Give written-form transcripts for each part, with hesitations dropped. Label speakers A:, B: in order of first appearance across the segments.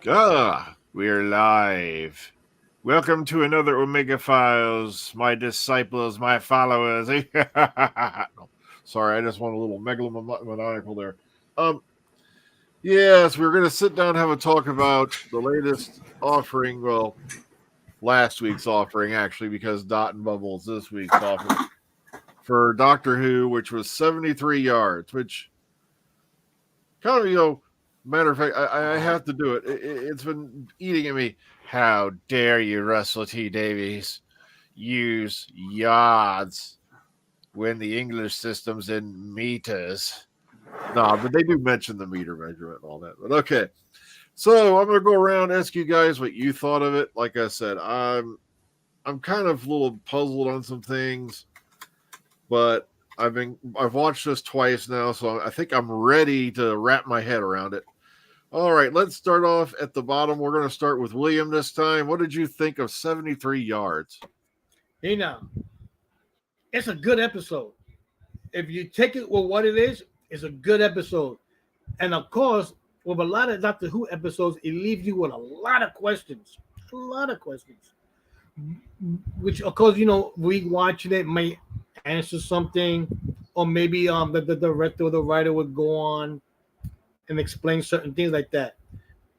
A: We're live. Welcome to another Omega Files, my disciples, my followers. No, sorry, I just went a little megalomaniacal there. Um, yes, we're going to sit down and have a talk about the latest offering. Well, last week's offering, actually, because Dot and Bubbles this week's offering for Doctor Who, which was 73 yards, which kind of, matter of fact, I have to do it. It's been eating at me. How dare you, Russell T. Davies, use yards when the English system's in meters? No, but they do mention the meter measurement and all that. But okay. So I'm gonna go around ask you guys what you thought of it. Like I said, I'm kind of a little puzzled on some things, but I've watched this twice now, so I think I'm ready to wrap my head around it. All right, let's start off at the bottom. We're going to start with William this time. What did you think of 73 yards?
B: You know, it's a good episode. If you take it with what it is, it's a good episode. And of course, with a lot of Doctor Who episodes, it leaves you with a lot of questions. A lot of questions. Which of course, rewatching it might answer something. Or maybe the director or the writer would go on and explain certain things like that.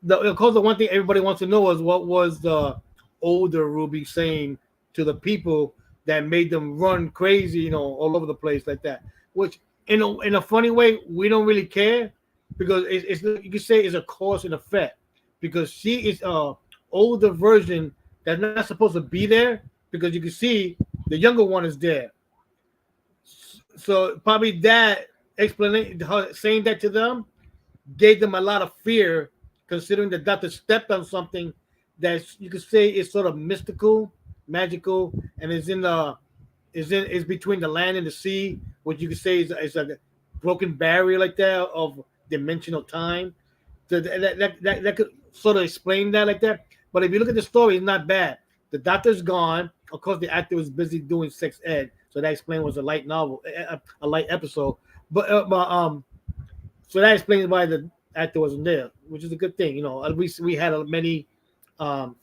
B: Of course, the one thing everybody wants to know is what was the older Ruby saying to the people that made them run crazy, all over the place like that. Which, in a funny way, we don't really care because it's you could say it's a cause and effect because she is a older version that's not supposed to be there because you can see the younger one is there. So probably that explanation, her saying that to them, gave them a lot of fear, considering the doctor stepped on something that you could say is sort of mystical, magical, and is between the land and the sea, which you could say is a broken barrier like that of dimensional time. So that could sort of explain that like that. But if you look at the story, it's not bad. The doctor's gone. Of course, the actor was busy doing sex ed, so that explains was a light novel, a light episode. But so that explains why the actor wasn't there, which is a good thing. At least we had many um,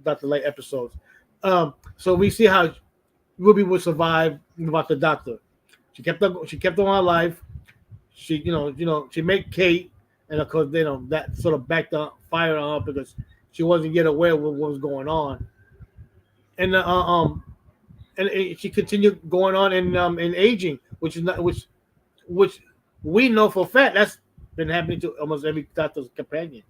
B: Doctor Light episodes. So we see how Ruby would survive without the Doctor. She kept on alive. She made Kate, and of course, that sort of backed up fire on her because she wasn't yet aware of what was going on, and she continued going on in aging, which is not which we know for a fact that's been happening to almost every Doctor's companion.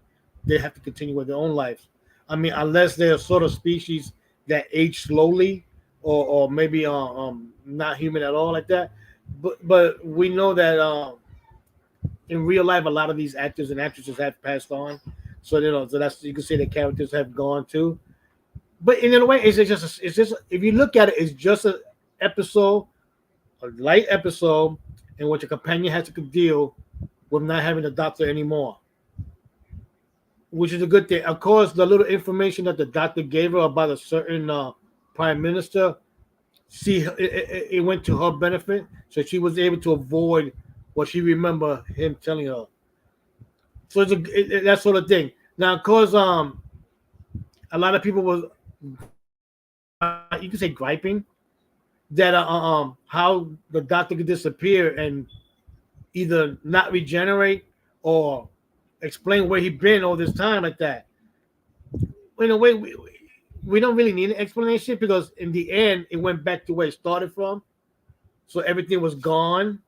B: They have to continue with their own lives. I mean, unless they're sort of species that age slowly, or maybe not human at all like that. But we know that in real life, a lot of these actors and actresses have passed on. So that's you can say the characters have gone too. But in a way, it's just if you look at it, it's just an episode, a light episode, in which a companion has to deal with not having a doctor anymore, which is a good thing. Of course, the little information that the doctor gave her about a certain prime minister, it went to her benefit, so she was able to avoid what she remember him telling her. So that sort of thing. Now, of course, a lot of people was you could say griping that how the doctor could disappear and either not regenerate or explain where he been all this time like that. In a way, we don't really need an explanation because in the end, it went back to where it started from. So everything was gone.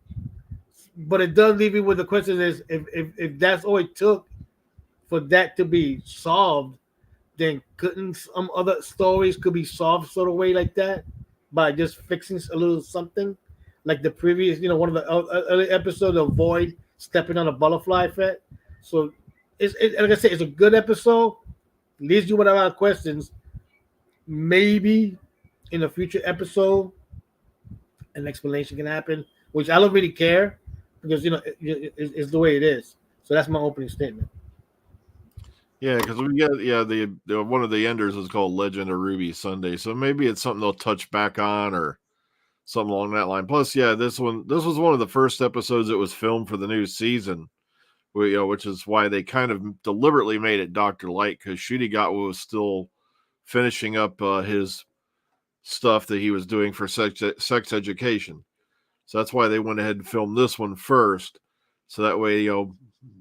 B: But it does leave you with the question is if that's all it took for that to be solved, then couldn't some other stories could be solved sort of way like that by just fixing a little something like the previous, one of the early episodes of Void stepping on a butterfly effect. So like I said, it's a good episode. Leaves you with a lot of questions. Maybe in a future episode, an explanation can happen, which I don't really care because it's the way it is. So that's my opening statement.
A: Yeah, because we got the one of the enders is called Legend of Ruby Sunday, so maybe it's something they'll touch back on or something along that line. Plus, yeah, this was one of the first episodes that was filmed for the new season, which is why they kind of deliberately made it Dr. Light, because Shudigawa was still finishing up his stuff that he was doing for sex education. So that's why they went ahead and filmed this one first. So that way,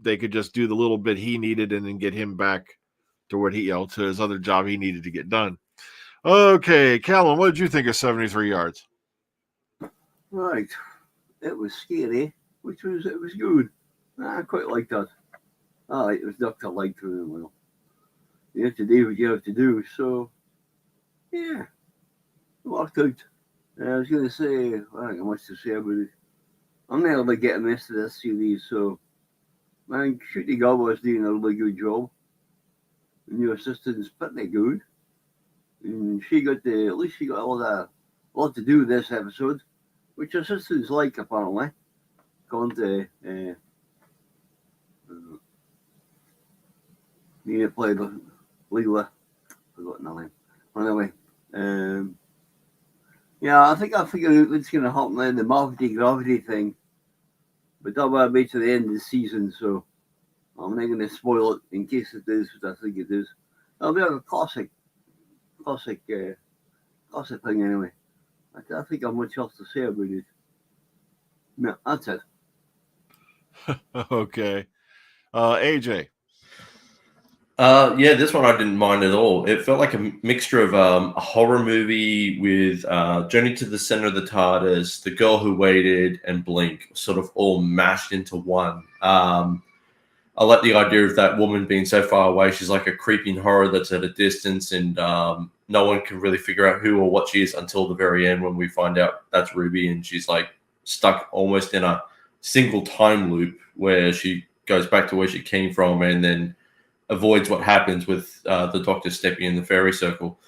A: they could just do the little bit he needed and then get him back to what he, to his other job he needed to get done. Okay, Callum, what did you think of 73 Yards?
C: Right. It was scary, it was good. I quite liked that. It was Dr. Light through the well. You have to do what you have to do, so yeah, it worked out. I was going to say, I don't know much to say about it. I'm nearly getting this to this series, so I think Shudigawa is doing a really good job. The new assistant's pretty good. And at least she got a lot to do with this episode, which assistants like, apparently. Going to need to play Leela. Forgotten her name. Anyway, yeah, I think I figured what's going to happen in the gravity thing, but that will be to the end of the season, so I'm not going to spoil it in case it is what I think it is. It'll be like a classic thing anyway. I think I'm much else to say about it. No, that's it.
A: Okay. AJ.
D: Yeah, this one I didn't mind at all. It felt like a mixture of a horror movie with Journey to the Center of the TARDIS, The Girl Who Waited, and Blink, sort of all mashed into one. I like the idea of that woman being so far away. She's like a creeping horror that's at a distance, and no one can really figure out who or what she is until the very end when we find out that's Ruby, and she's like stuck almost in a single time loop where she goes back to where she came from and then avoids what happens with the Doctor stepping in the fairy circle.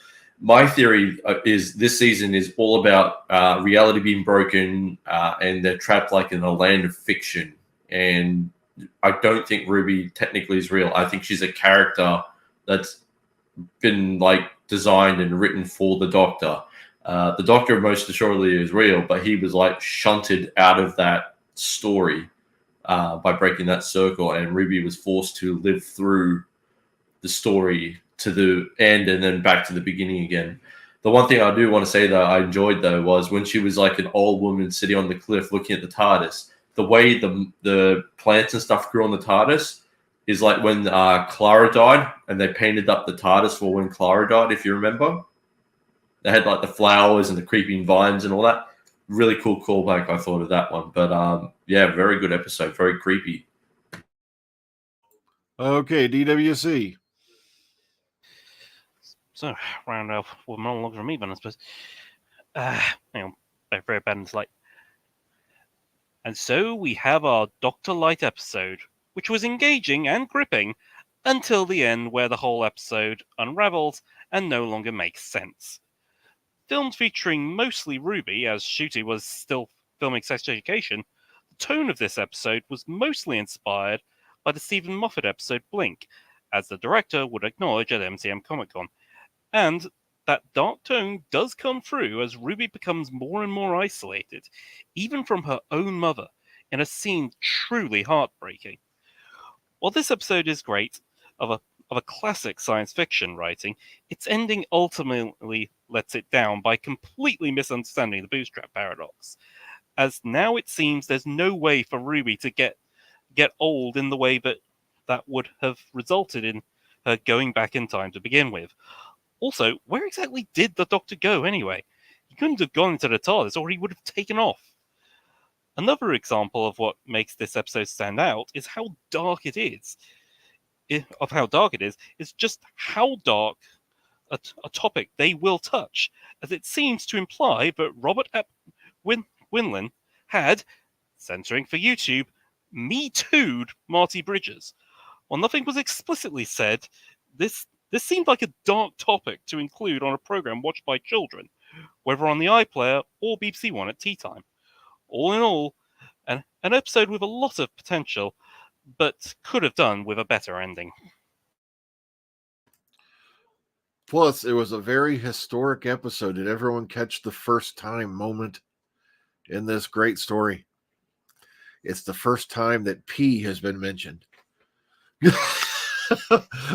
D: My theory is this season is all about reality being broken and they're trapped like in a land of fiction. And I don't think Ruby technically is real. I think she's a character that's been like designed and written for the Doctor. The Doctor most assuredly is real, but he was like shunted out of that story by breaking that circle, and Ruby was forced to live through the story to the end and then back to the beginning again. The one thing I do want to say that I enjoyed though was when she was like an old woman sitting on the cliff looking at the TARDIS. The way the plants and stuff grew on the TARDIS is like when Clara died and they painted up the TARDIS for when Clara died, if you remember. They had like the flowers and the creeping vines and all that. Really cool callback, I thought, of that one. But yeah, very good episode. Very creepy.
A: Okay, DWC.
E: So, round off with monologue from me, then I suppose. Very bad and slight. And so we have our Dr. Light episode, which was engaging and gripping until the end, where the whole episode unravels and no longer makes sense. Filmed featuring mostly Ruby, as Ncuti was still filming Sex Education, the tone of this episode was mostly inspired by the Stephen Moffat episode Blink, as the director would acknowledge at MCM Comic Con. And that dark tone does come through as Ruby becomes more and more isolated, even from her own mother, in a scene truly heartbreaking. While this episode is great, of a classic science fiction writing, its ending ultimately lets it down by completely misunderstanding the bootstrap paradox, as now it seems there's no way for Ruby to get old in the way that would have resulted in her going back in time to begin with. Also, where exactly did the Doctor go anyway? He couldn't have gone into the TARDIS, or he would have taken off. Another example of what makes this episode stand out is how dark it is. Is just how dark a topic they will touch, as it seems to imply that Robert Winland had, censoring for YouTube, Me Too'd Marty Bridges. While nothing was explicitly said, this seemed like a dark topic to include on a program watched by children, whether on the iPlayer or BBC One at tea time. All in all, an episode with a lot of potential, but could have done with a better ending.
A: Plus, it was a very historic episode. Did everyone catch the first time moment in this great story? It's the first time that P has been mentioned.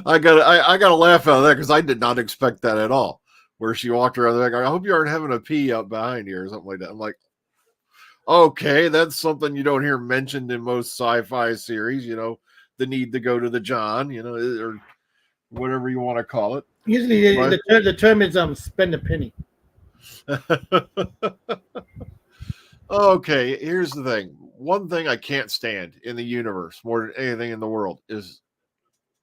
A: I gotta laugh out of that because I did not expect that at all. Where she walked around the back, I hope you aren't having a pee out behind you or something like that. I'm like, okay, that's something you don't hear mentioned in most sci-fi series. The need to go to the John, or whatever you want to call it.
B: Usually,
A: But-
B: the term is spend a penny.
A: Okay, here's the thing. One thing I can't stand in the universe more than anything in the world is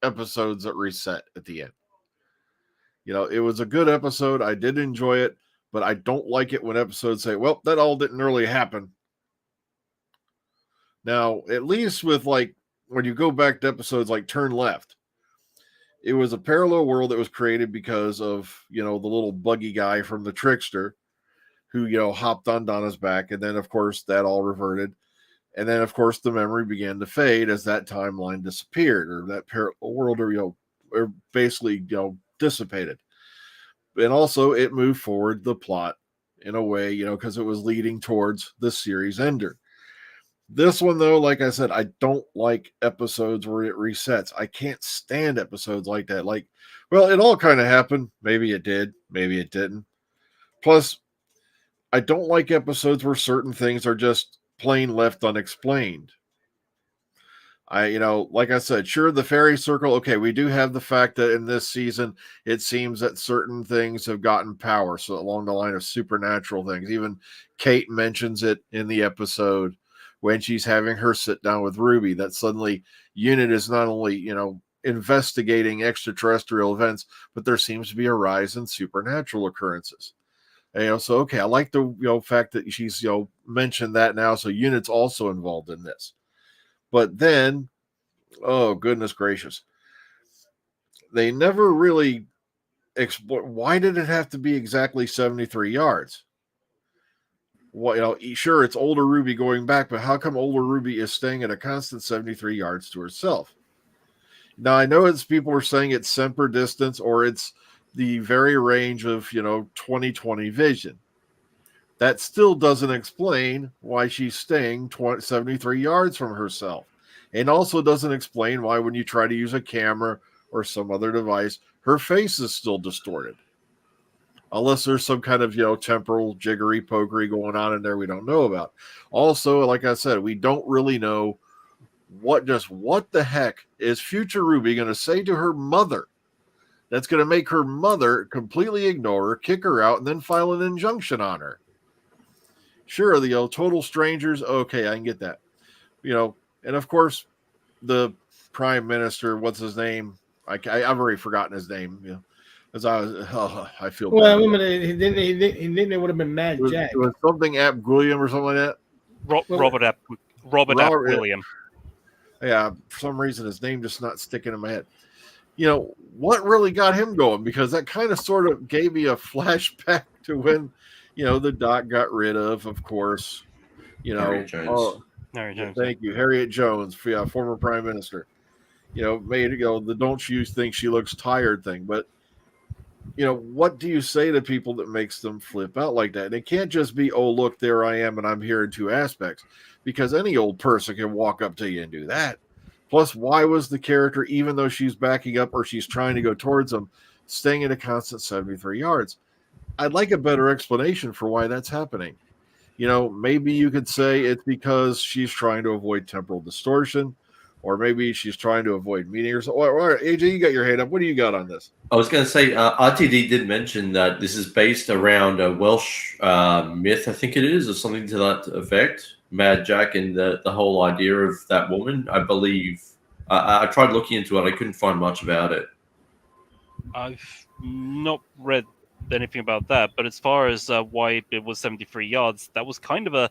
A: episodes that reset at the end. It was a good episode. I did enjoy it, but I don't like it when episodes say, well, that all didn't really happen. Now, at least with when you go back to episodes like Turn Left, it was a parallel world that was created because of, the little buggy guy from the Trickster who, hopped on Donna's back. And then, of course, that all reverted. And then, of course, the memory began to fade as that timeline disappeared, or that parallel world, or basically, dissipated. And also, it moved forward the plot in a way, because it was leading towards the series ender. This one, though, like I said, I don't like episodes where it resets. I can't stand episodes like that. Well, it all kind of happened. Maybe it did. Maybe it didn't. Plus, I don't like episodes where certain things are just plain left unexplained. Like I said, sure, the fairy circle. Okay, we do have the fact that in this season, it seems that certain things have gotten power. So along the line of supernatural things, even Kate mentions it in the episode when she's having her sit down with Ruby, that suddenly Unit is not only, investigating extraterrestrial events, but there seems to be a rise in supernatural occurrences. So, okay, I like the, fact that she's, mentioned that now. So Unit's also involved in this. But then, oh, goodness gracious. They never really explain, why did it have to be exactly 73 yards? Well, sure, it's older Ruby going back, but how come older Ruby is staying at a constant 73 yards to herself? Now, I know people are saying it's Semper distance, or it's the very range of, 20/20 vision. That still doesn't explain why she's staying 73 yards from herself. And also doesn't explain why when you try to use a camera or some other device, her face is still distorted. Unless there's some kind of, temporal jiggery pokery going on in there we don't know about. Also, like I said, we don't really know what the heck is future Ruby going to say to her mother that's going to make her mother completely ignore her, kick her out, and then file an injunction on her. Sure, the total strangers, okay, I can get that. And of course, the prime minister, what's his name? I've already forgotten his name. As I feel bad.
B: Well, he didn't. It would have been Mad Jack.
A: It was something Ap William or something like that.
E: Robert Ap William.
A: Yeah, for some reason his name just not sticking in my head. What really got him going? Because that kind of sort of gave me a flashback to when, the doc got rid of course,
D: Harriet Jones.
E: Harriet Jones.
A: Thank you, Harriet Jones, former prime minister. Made it go the "don't you think she looks tired" thing. But what do you say to people that makes them flip out like that? And it can't just be, oh, look, there I am, and I'm here in two aspects, because any old person can walk up to you and do that. Plus, why was the character, even though she's backing up or she's trying to go towards them, staying at a constant 73 yards? I'd like a better explanation for why that's happening. Maybe you could say it's because she's trying to avoid temporal distortion, or maybe she's trying to avoid meetings. Or AJ, you got your hand up. What do you got on this?
D: I was going to say, RTD did mention that this is based around a Welsh myth, I think it is, or something to that effect. Mad Jack and the whole idea of that woman, I believe. I tried looking into it. I couldn't find much about it.
E: I've not read anything about that, but as far as why it was 73 yards, that was kind of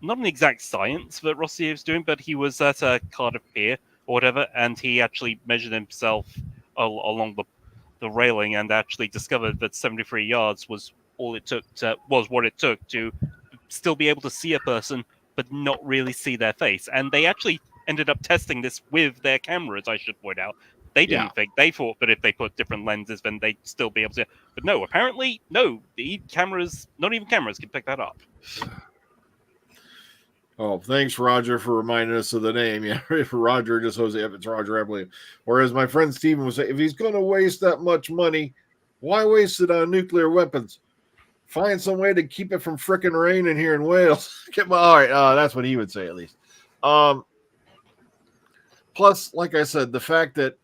E: not an exact science that Rossi was doing, but he was at a Cardiff Pier or whatever, and he actually measured himself along the railing and actually discovered that 73 yards was all it took was what it took to still be able to see a person but not really see their face. And they actually ended up testing this with their cameras, I should point out. They didn't think, they thought that if they put different lenses, then they'd still be able to. But no, apparently, no. The cameras, not even cameras, can pick that up.
A: Oh, thanks, Roger, for reminding us of the name. Yeah, for Roger, just Jose, if it's Roger, I believe. Whereas my friend Steven was saying, if he's going to waste that much money, why waste it on nuclear weapons? Find some way to keep it from frickin' raining here in Wales. All right, that's what he would say at least. Plus, like I said, the fact that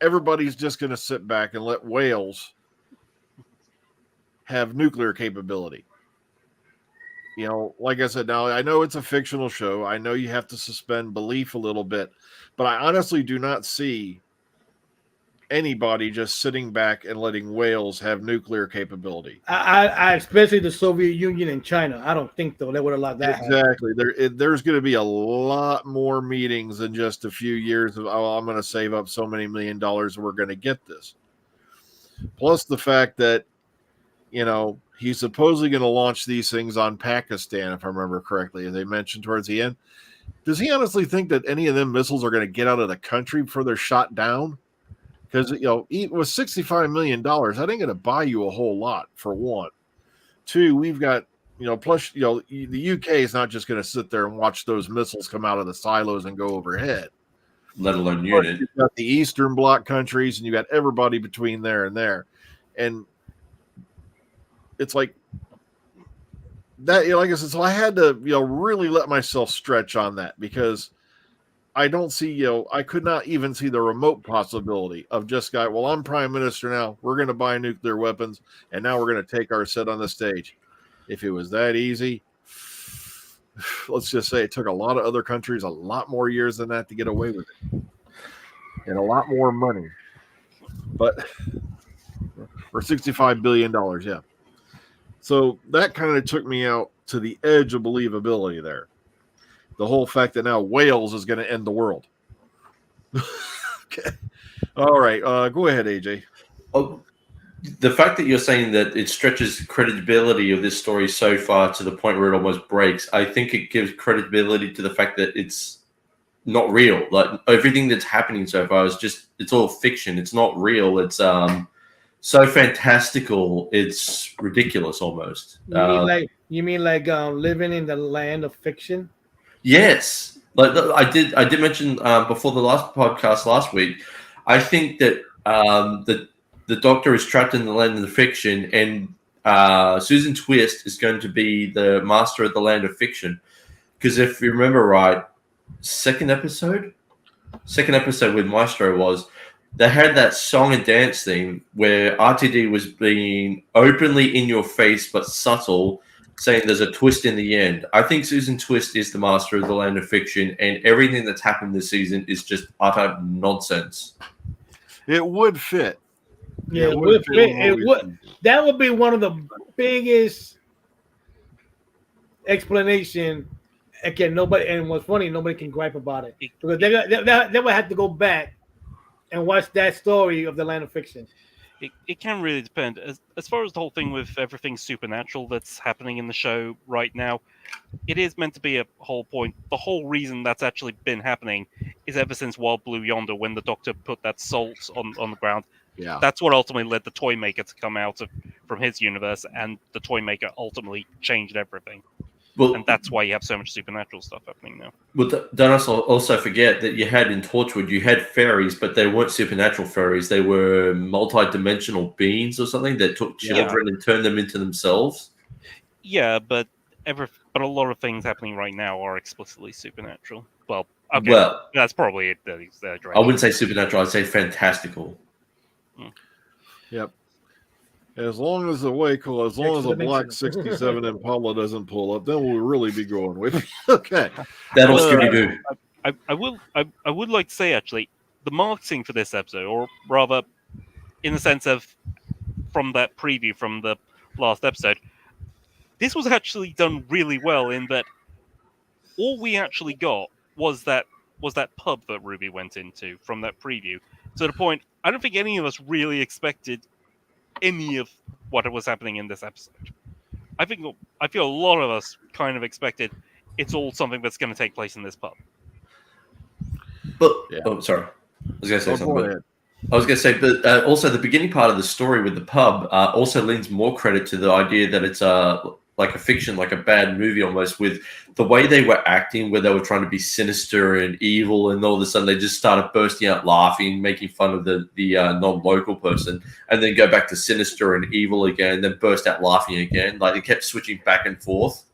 A: everybody's just going to sit back and let Wales have nuclear capability. You know, like I said, now I know it's a fictional show. I know you have to suspend belief a little bit, but I honestly do not see anybody just sitting back and letting Wales have nuclear capability.
B: I especially the Soviet Union and China. I don't think though they would allow that.
A: Exactly. There's going to be a lot more meetings in just a few years of, oh, I'm going to save up so many $1 million. We're going to get this. Plus the fact that, you know, he's supposedly going to launch these things on Pakistan, if I remember correctly, as they mentioned towards the end. Does he honestly think that any of them missiles are going to get out of the country before they're shot down? Because, you know, with $65 million, that ain't going to buy you a whole lot, for one. Two, we've got, you know, plus, you know, the UK is not just going to sit there and watch those missiles come out of the silos and go overhead.
D: Let alone unit.
A: You've got the Eastern Bloc countries, and you got everybody between there and there. And it's like that, you know, like I said, so I had to, you know, really let myself stretch on that because I don't see, you know, I could not even see the remote possibility of just guy, well, I'm prime minister now. We're going to buy nuclear weapons, and now we're going to take our set on the stage. If it was that easy, let's just say it took a lot of other countries a lot more years than that to get away with it, and a lot more money. But for $65 billion, yeah. So that kind of took me out to the edge of believability there. The whole fact that now Wales is going to end the world. Okay. All right. Go ahead, AJ.
D: Oh, the fact that you're saying that it stretches credibility of this story so far to the point where it almost breaks, I think it gives credibility to the fact that it's not real. Like everything that's happening so far is just, it's all fiction. It's not real. It's so fantastical. It's ridiculous almost.
B: You mean like living in the land of fiction?
D: Yes. Like I did mention before the last podcast last week, I think that the Doctor is trapped in the land of the fiction, and Susan Twist is going to be the master of the land of fiction. Because if you remember right, second episode with Maestro was they had that song and dance thing where RTD was being openly in your face but subtle, saying there's a twist in the end. I think Susan Twist is the master of the land of fiction, and everything that's happened this season is just utter nonsense.
A: It would fit.
B: Yeah, it would fit. It would. That would be one of the biggest explanation. Again, nobody. And what's funny, nobody can gripe about it because they would have to go back and watch that story of the land of fiction.
E: It can really depend. As far as the whole thing with everything supernatural that's happening in the show right now, it is meant to be a whole point. The whole reason that's actually been happening is ever since Wild Blue Yonder, when the Doctor put that salt on the ground.
A: Yeah.
E: That's what ultimately led the Toymaker to come out from his universe, and the Toymaker ultimately changed everything.
D: Well,
E: and that's why you have so much supernatural stuff happening now.
D: Well, don't also forget that you had in Torchwood, you had fairies, but they weren't supernatural fairies. They were multi-dimensional beings or something that took children and turned them into themselves.
E: Yeah, but a lot of things happening right now are explicitly supernatural. Well, okay, that's probably it.
D: I wouldn't say supernatural. I'd say fantastical.
A: Yep. As long as the vehicle, as long as a black 67 Impala doesn't pull up, then we'll really be going with. Okay.
D: That'll Scooby-Doo.
E: I would like to say, actually, the marketing for this episode, or rather, in the sense of from that preview from the last episode, this was actually done really well in that all we actually got was that pub that Ruby went into from that preview. To the point, I don't think any of us really expected any of what was happening in this episode. I feel a lot of us kind of expected it's all something that's going to take place in this pub.
D: But sorry, I was going to say something. I was going to say, but also the beginning part of the story with the pub also lends more credit to the idea that it's like a fiction, like a bad movie almost, with the way they were acting, where they were trying to be sinister and evil, and all of a sudden they just started bursting out laughing, making fun of the non-local person, and then go back to sinister and evil again, and then burst out laughing again. Like it kept switching back and forth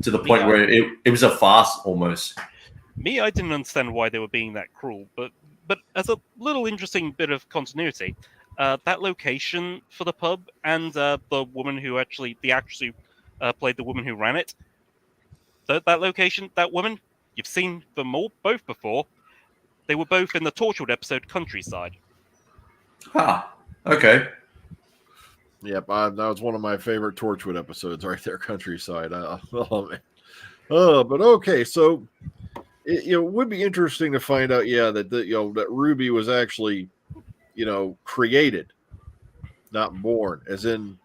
D: to the point where it was a farce almost.
E: Me, I didn't understand why they were being that cruel, but as a little interesting bit of continuity, that location for the pub and the woman who actually, the actress who played the woman who ran it, that location, that woman, you've seen them all both before. They were both in the Torchwood episode Countryside.
D: Ah, okay.
A: Yep, that was one of my favorite Torchwood episodes right there, Countryside. Oh, man. But okay, so it would be interesting to find out, that that Ruby was actually, created, not born, as in,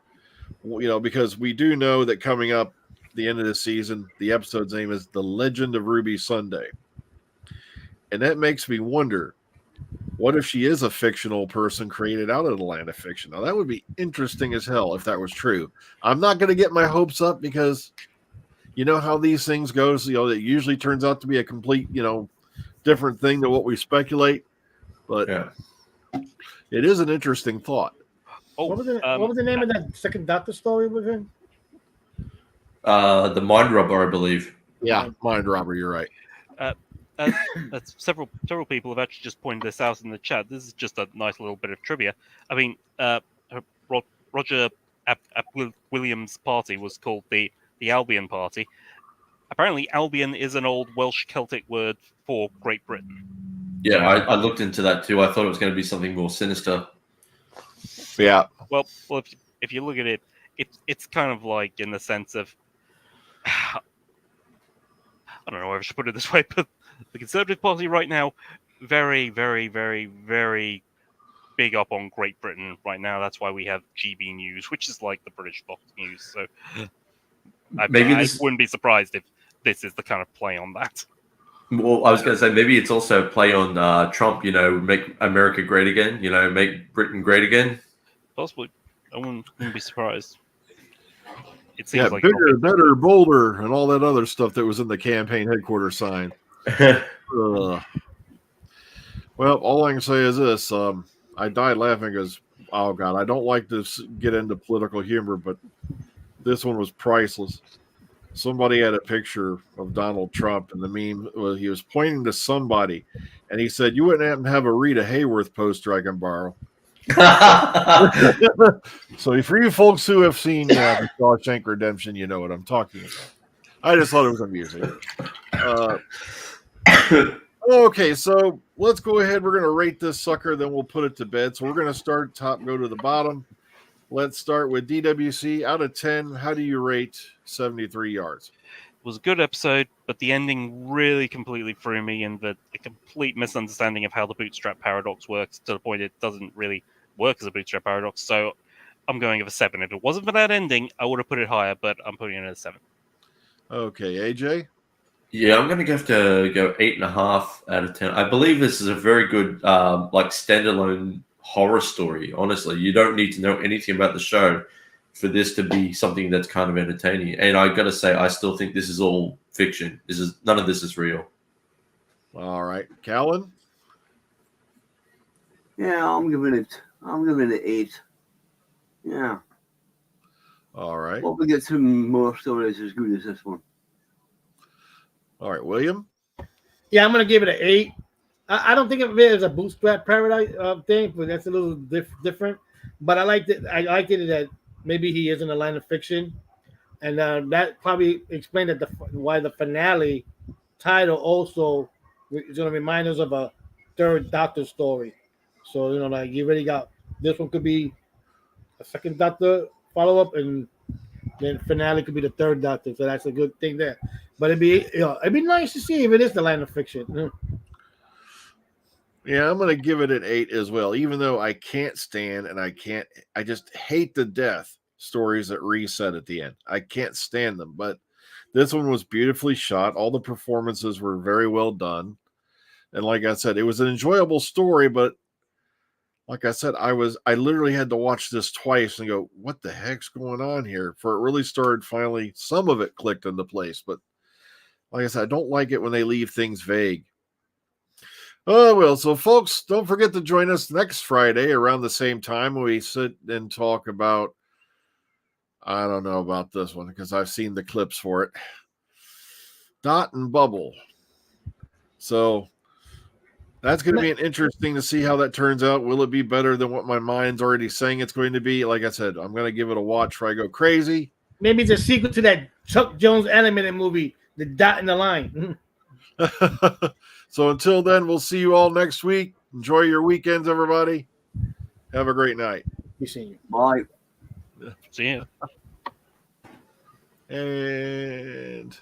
A: because we do know that coming up the end of the season, the episode's name is The Legend of Ruby Sunday. And that makes me wonder, what if she is a fictional person created out of the land of fiction? Now, that would be interesting as hell if that was true. I'm not going to get my hopes up because you know how these things go. So, it usually turns out to be a complete, different thing than what we speculate. But it is an interesting thought.
E: Oh,
B: What was the name of that second Doctor story with him?
D: The Mind Robber, I believe.
A: Yeah, Mind Robber, you're right.
E: Several people have actually just pointed this out in the chat. This is just a nice little bit of trivia. I mean, Roger Williams' party was called the Albion Party. Apparently, Albion is an old Welsh Celtic word for Great Britain.
D: Yeah, I looked into that too. I thought it was going to be something more sinister.
A: Yeah.
E: Well, if you look at it, it's kind of like in the sense of, I don't know if I should put it this way, but the Conservative Party right now, very, very, very, very big up on Great Britain right now. That's why we have GB News, which is like the British Fox News. So I wouldn't be surprised if this is the kind of play on that.
D: Well, I was going to say maybe it's also a play on Trump. Make America great again. Make Britain great again.
E: Possibly, I wouldn't be surprised. It seems like
A: bigger, better, bolder, and all that other stuff that was in the campaign headquarters sign. Well, all I can say is this: I died laughing because, oh god, I don't like to get into political humor, but this one was priceless. Somebody had a picture of Donald Trump, and the meme was he was pointing to somebody, and he said, "You wouldn't happen to have a Rita Hayworth poster I can borrow." So for you folks who have seen the Shawshank Redemption, you know what I'm talking about. I just thought it was amusing. Okay, so let's go ahead. We're going to rate this sucker, then we'll put it to bed. So we're going to start top, go to the bottom. Let's start with DWC. Out of 10, how do you rate 73 Yards?
E: It was a good episode, but the ending really completely threw me in a complete misunderstanding of how the bootstrap paradox works, to the point it doesn't really work as a bootstrap paradox. So I'm going with a 7. If it wasn't for that ending, I would have put it higher, but I'm putting it at a 7.
A: Okay, AJ?
D: Yeah, I'm going to have to go 8.5 out of 10. I believe this is a very good, standalone horror story. Honestly, you don't need to know anything about the show for this to be something that's kind of entertaining. And I got to say, I still think this is all fiction. None of this is real.
A: All right, Callan?
C: Yeah, I'm giving it 8. Yeah.
A: All right.
C: Hope we get some more stories as good as this one.
A: All right, William?
B: Yeah, I'm gonna give it an 8. I don't think of it as a bootstrap paradise thing, but that's a little different. But I liked it. I liked it that maybe he is in a line of fiction, and that probably explained why the finale title also is going to remind us of a third Doctor story. So you really got this one could be a second Doctor follow up, and then finale could be the third Doctor. So that's a good thing there. But it'd be nice to see if it is the line of fiction.
A: Yeah, I'm going to give it an 8 as well, even though I can't stand and I just hate to death stories that reset at the end. I can't stand them, but this one was beautifully shot. All the performances were very well done. And like I said, it was an enjoyable story, but like I said, I literally had to watch this twice and go, what the heck's going on here? For it really started finally, some of it clicked into place. But like I said, I don't like it when they leave things vague. Oh, well, so folks, don't forget to join us next Friday around the same time when we sit and talk about, I don't know about this one because I've seen the clips for it. Dot and Bubble. So that's going to be an interesting to see how that turns out. Will it be better than what my mind's already saying it's going to be? Like I said, I'm going to give it a watch where I go crazy.
B: Maybe it's a sequel to that Chuck Jones animated movie, The Dot in the Line.
A: So until then, we'll see you all next week. Enjoy your weekends, everybody. Have a great night.
B: Be seeing you.
C: Bye.
E: See you.
A: And